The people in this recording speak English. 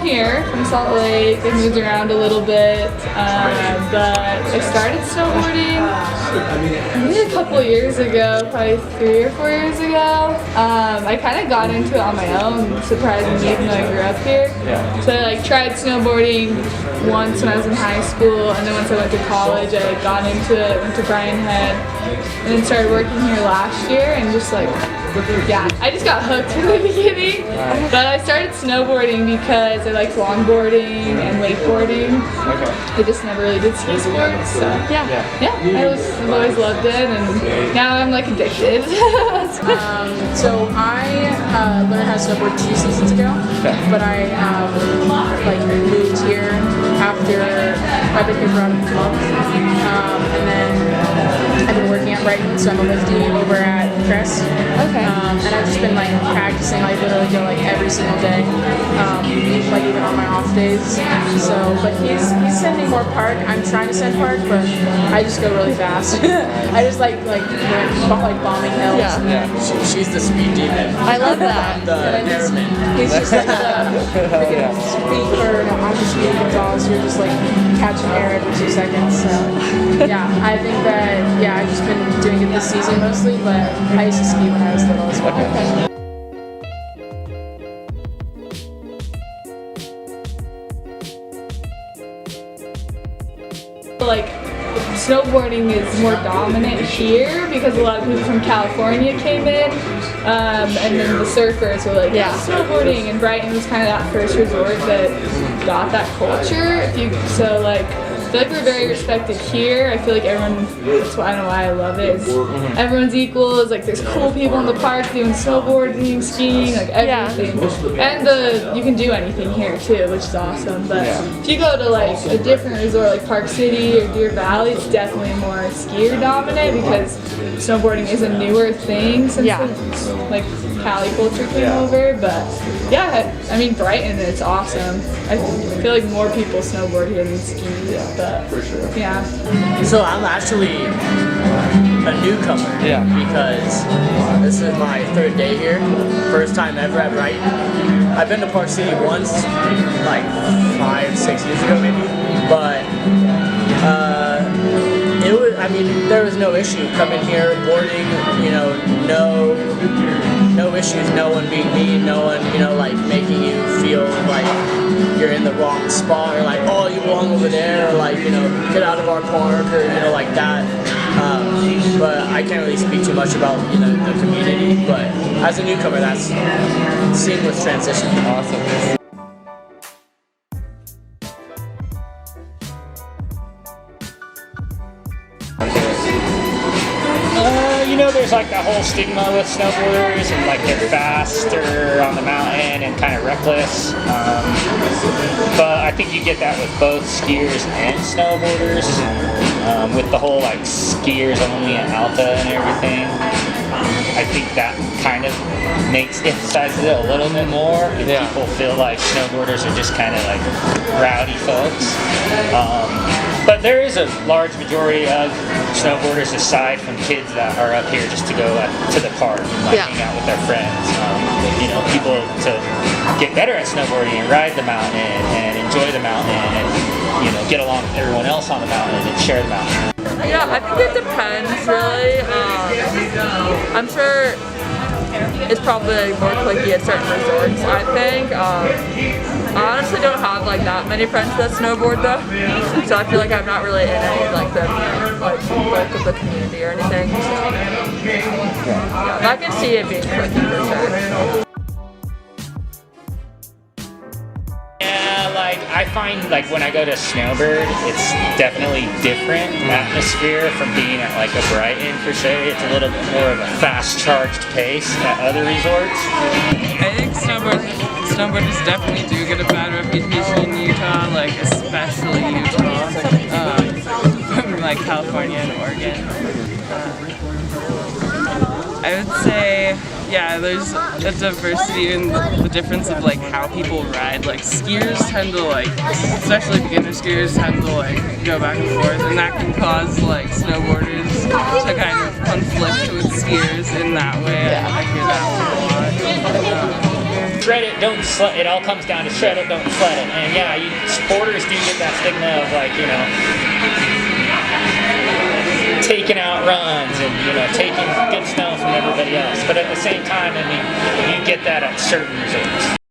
here, from Salt Lake. I moved around a little bit, but I started snowboarding maybe a couple years ago, probably 3 or 4 years ago. I kind of got into it on my own, surprisingly, even though I grew up here. So I tried snowboarding once when I was in high school, and then once I went to college, I got into it, went to Brighton, and then started working here last year, and just yeah, I just got hooked from the beginning. But I started snowboarding because I liked longboarding and wakeboarding. I just never really did ski sports, so yeah, I've always loved it, and now I'm addicted. So I learned how to snowboard 2 seasons ago, but I moved here after I became proud of the club, and then I've been working at Brighton, so I'm a liftie over at Crest. And I've just been practicing, literally go every single day, even on my off days. So, but he's sending more park. I'm trying to send park, but I just go really fast. I just like bombing hills. Yeah. She's the speed demon. I love that. I'm the airman. He's just the freaking speed bird on the speed Gonzalez. You're just catching air every 2 seconds. So yeah, I think that I've just been doing it this season mostly, but I used to ski when I was little as well. Snowboarding is more dominant here because a lot of people from California came in, and then the surfers were snowboarding, and Brighton was kind of that first resort that got that culture. I feel we're very respected here. I feel everyone, that's why I know why I love it, is everyone's equal. It's there's cool people in the park doing snowboarding, skiing, everything. And you can do anything here too, which is awesome. But if you go to a different resort like Park City or Deer Valley, it's definitely more skier dominant because snowboarding is a newer thing since Cali culture came over. But I mean Brighton, it's awesome. I feel more people snowboard here than ski. But for sure. So I'm actually a newcomer because this is my 3rd day here, first time ever at Brighton. I've been to Park City once, 5-6 years ago maybe, but there was no issue coming here, boarding, no issues, no one being mean, no one, making you feel you're in the wrong spot, or oh, you belong over there, or get out of our park, or that. But I can't really speak too much about the community. But as a newcomer, that's seamless transition. Awesome. There's that whole stigma with snowboarders and they're faster on the mountain and kind of reckless. But I think you get that with both skiers and snowboarders. With the whole skiers only at Alpha and everything. I think that kind of emphasizes it a little bit more. If people feel snowboarders are just kind of rowdy folks. But there is a large majority of snowboarders aside from kids that are up here just to go to the park and hang out with their friends. People to get better at snowboarding and ride the mountain and enjoy the mountain and get along with everyone else on the mountain and share the mountain. Yeah, I think it depends really. I'm sure it's probably more cliquey at certain resorts, I think. I honestly don't have that many friends that snowboard though, so I feel I'm not really in any the bulk of the community or anything. So yeah, I can see it being cliquey for sure. I find when I go to Snowbird, it's definitely different atmosphere from being at a Brighton per se. It's a little bit more of a fast-charged pace at other resorts. I think snowboarders definitely do get a bad reputation in Utah, especially Utah, from California and Oregon. I would say, there's a diversity in the difference of how people ride. Skiers tend to especially beginner skiers tend to go back and forth, and that can cause snowboarders to kind of conflict with skiers in that way. I hear that a lot. Shred it, don't sled. It all comes down to shred it, don't sled it. And yeah, sporters do get that stigma of like, you know, taking out runs and, you know, taking good snow from everybody else. But at the same time, I mean, you get that at certain resorts.